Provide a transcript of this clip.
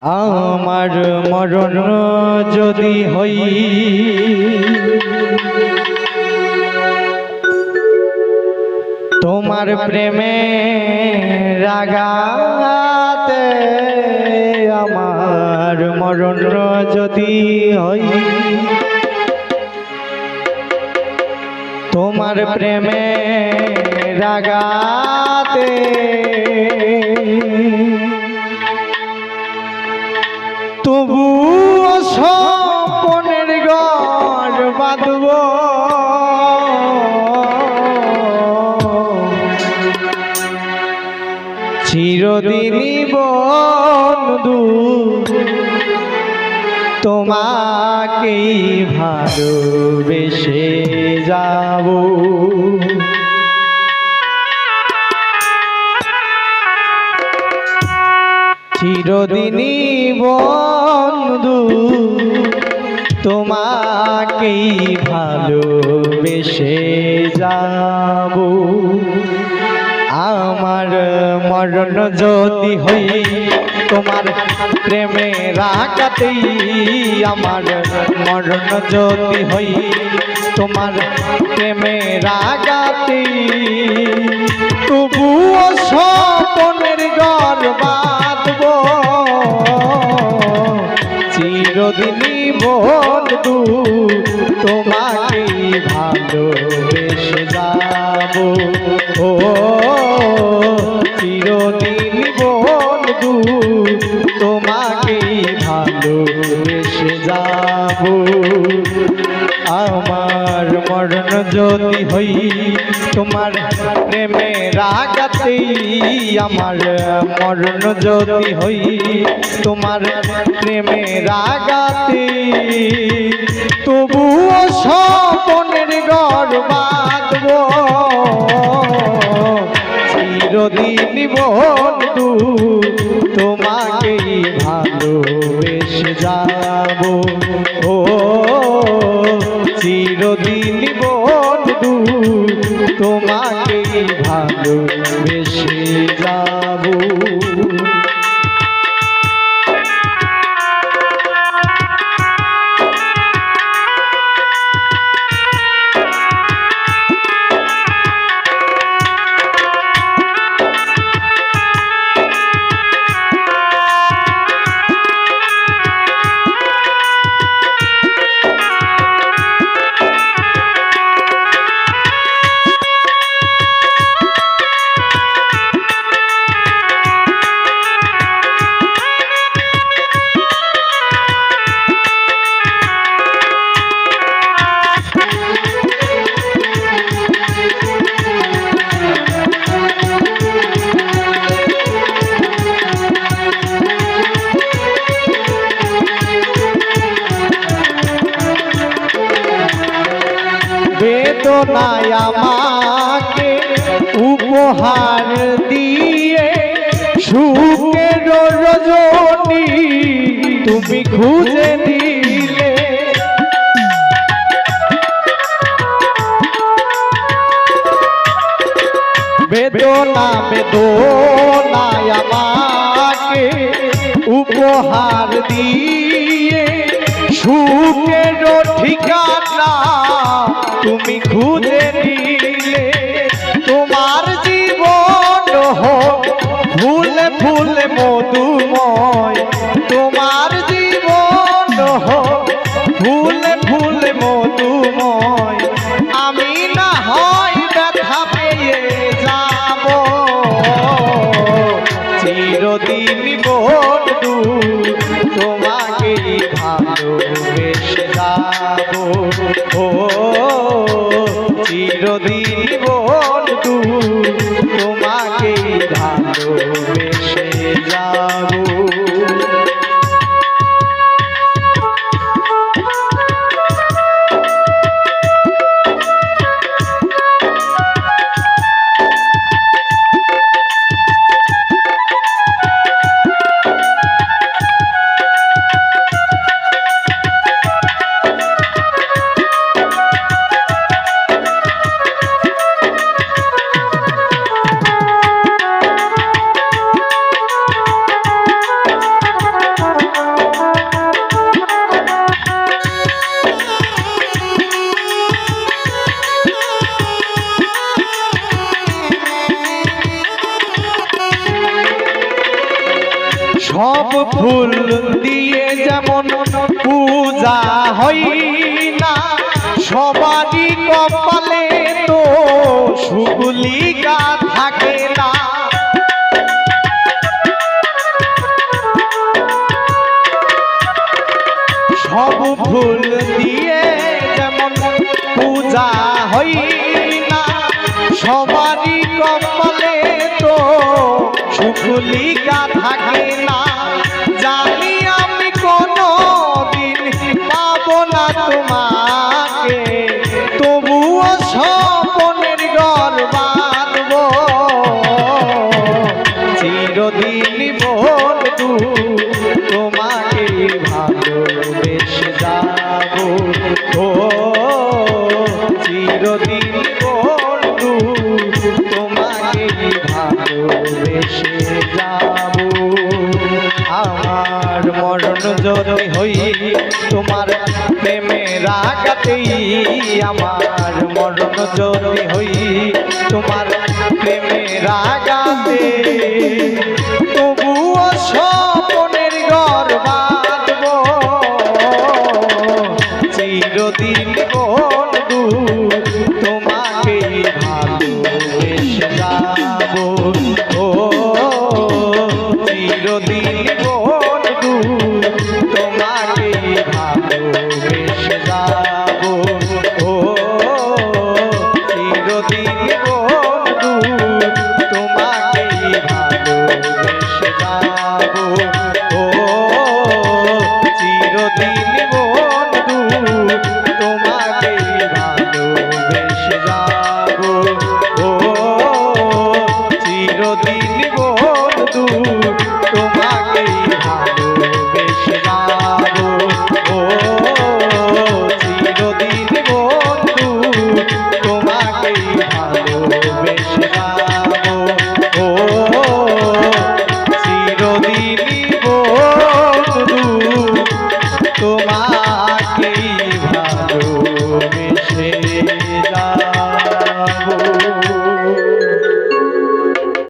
আমার মরণ যদি হই তোমার প্রেমে রাগাতে, আমার মরণ যদি হই তোমার প্রেমে রাগাতে, তবু স্বপনের ঘর বাঁধব, চিরদিনই বন্ধু তোমাকেই ভালোবেসে যাব। চিরদিনই বন্ধু তোমাকেই ভালোবেসে যাব। আমার মরণ যদি হই তোমার প্রেমে রাগাতেই, আমার মরণ যদি হই তোমার প্রেমে রাগাতেই, তবুও স্বপনের ঘর বাঁধব, চিরদিনই বন্ধু তোমাকেই ভালোবেসে যাব। ও চিরদিনই বন্ধু তোমাকেই ভালোবেসে যাব। আমার মরণ যদি হই তোমার প্রেমে রাগাতেই, আমার মরণ যদি হই তোমার প্রেমে রাগাতেই, তবুও স্বপনের ঘর বাঁধব, চিরদিনই বন্ধু তোমাকেই ভালোবেসে যাব। ও চিরদিনই বন্ধু তোমাকেই ভালোবেসে যাব। বেদনায় আমাকে উপহার দিয়ে সুখের রজনী তুমি খুঁজে দিলে, বেদনায় আমাকে উপহার দিয়ে সুখের ঠিকানা তুমি খুঁজে নিলে, তোমার জীবন হোক ফুলে ফুলে মধুময়, তোমার জীবন হোক ফুলে ফুলে মধুময়, আমি না হয় ব্যথা পেয়ে যাব, চিরদিনই বন্ধু তোমাকেই ভালোবেসে যাব। ও চিরদিনই বন্ধু তোমাকেই ভালোবেসে যাব। ফুল দিয়ে যেমন পূজা হয় না, সবারই কপালে তো শুভলিকা থাকে না। সব ফুল দিয়ে যেমন পূজা হয় না, সবারই কপালে তো শুভলিকা থাকে না। জানি আমি কোনো দিন পাবো না তোমাকে, তবুও স্বপনের ঘর বাঁধবো। চিরদিন বন্ধু তোমাকে ভালোবেসে যাবো, ও চিরদিন বন্ধু তোমাকে ভালোবেসে যাবো। আমার মরণ যদি হই তোমার প্রেমের আঘাতেই, আমার মরণ যদি হই তোমার প্রেমের আঘাতে, তবুও স্বপনের ঘর বাঁধবো। চিরদিন বন্ধু তোমাকে ভালোবেসে যাবো।